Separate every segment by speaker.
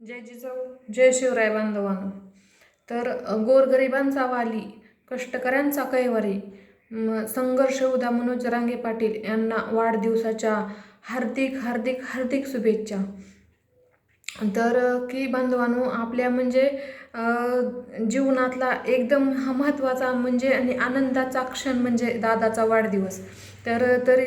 Speaker 1: जय जिजाऊ जय शिवराय बांधवांनो. तर गोरगरिबांचा वाली, कष्टकऱ्यांचा कैवारी, संघर्ष उदा मनोज जरांगे पाटील यांना वाढदिवसाच्या हार्दिक हार्दिक हार्दिक शुभेच्छा. तर की बांधवांनो, आपल्या म्हणजे जीवनातला एकदम महत्त्वाचा म्हणजे आणि आनंदाचा क्षण म्हणजे दादाचा वाढदिवस. तर तरी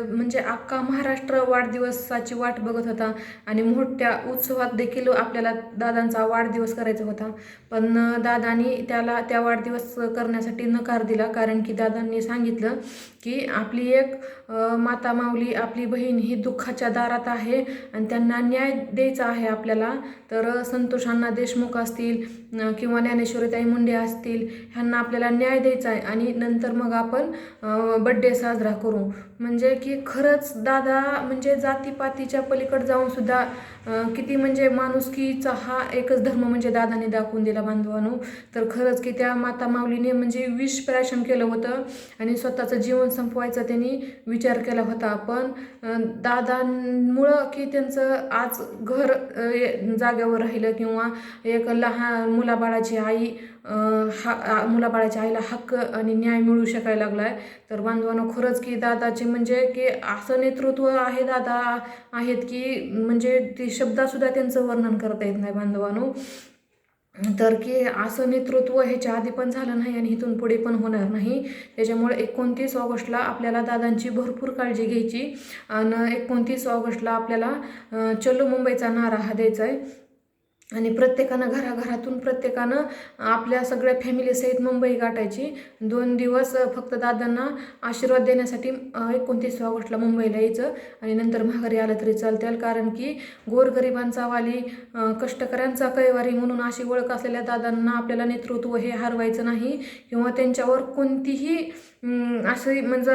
Speaker 1: म्हणजे अख्खा महाराष्ट्र वाढदिवसाची वाट बघत होता आणि मोठ्या उत्सवात देखील आपल्याला दादांचा वाढदिवस करायचा होता. पण दादांनी त्याला त्या वाढदिवस करण्यासाठी नकार दिला, कारण की दादांनी सांगितलं की आपली एक माता माऊली, आपली बहीण ही दुःखाच्या दारात आहे आणि त्यांना न्याय द्यायचा आहे आपल्याला. तर संतोष अण्णा देशमुख असतील किंवा ज्ञानेश्वरीताई मुंडे असतील, ह्यांना आपल्याला न्याय द्यायचा आहे आणि नंतर मग आपण बड्डे साजरा करू. म्हणजे की खरंच दादा म्हणजे जातीपातीच्या पलीकडे जाऊन सुद्धा किती म्हणजे माणुसकीचा हा एकच धर्म म्हणजे दादाने दाखवून दिला बांधवांनो. तर खरंच की त्या माता माऊलीने म्हणजे विष प्राशन केलं होतं आणि स्वतःचं जीवन संपवायचा त्यांनी विचार केला होता. पण दादांमुळं की त्यांचं आज घर जाग्यावर राहिलं किंवा एक लहान मुलाबाळाची आई मुलाबाळाच्या आईला हक्क आणि न्याय मिळू शकायला लागलाय. तर बांधवांनो, खरंच की दादाचे म्हणजे की असं नेतृत्व आहे दादा आहेत की म्हणजे ते शब्दासुद्धा त्यांचं वर्णन करता येत नाही बांधवांनो. तर की असं नेतृत्व ह्याच्या आधी पण झालं नाही आणि इथून पुढे पण होणार नाही. त्याच्यामुळे 29 ऑगस्टला आपल्याला दादांची भरपूर काळजी घ्यायची आणि 29 ऑगस्टला आपल्याला चलो मुंबईचा नारा हा द्यायचा आहे आणि प्रत्येकानं घराघरातून प्रत्येकानं आपल्या सगळ्या फॅमिलीसहित मुंबई गाठायची. 2 दिवस फक्त दादांना आशीर्वाद देण्यासाठी 29 ऑगस्टला मुंबईला यायचं आणि नंतर माघारी आलं तरी चालतील, कारण की गोरगरिबांचा वाली, कष्टकऱ्यांचा कैवारी म्हणून अशी ओळख असलेल्या दादांना आपल्याला नेतृत्व हे हरवायचं नाही किंवा त्यांच्यावर कोणतीही असे म्हणजे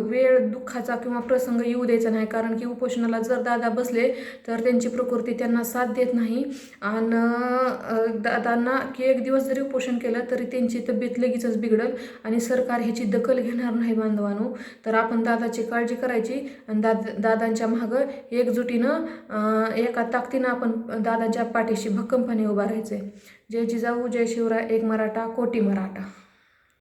Speaker 1: वेळ दुःखाचा किंवा प्रसंग येऊ द्यायचा नाही. कारण की उपोषणाला जर दादा बसले तर त्यांची प्रकृती त्यांना साथ देत नाही आणि दादांना की एक दिवस जरी उपोषण केलं तरी त्यांची तब्येत लगेचच बिघडल आणि सरकार ह्याची दखल घेणार नाही बांधवांनो. तर आपण दादाची काळजी करायची आणि दादांच्या मागं एकजुटीनं एका ताकदीनं आपण दादांच्या पाठीशी भक्कमपणे उभा राहायचे. जय जिजाऊ जय शिवराय, एक मराठा कोटी मराठा.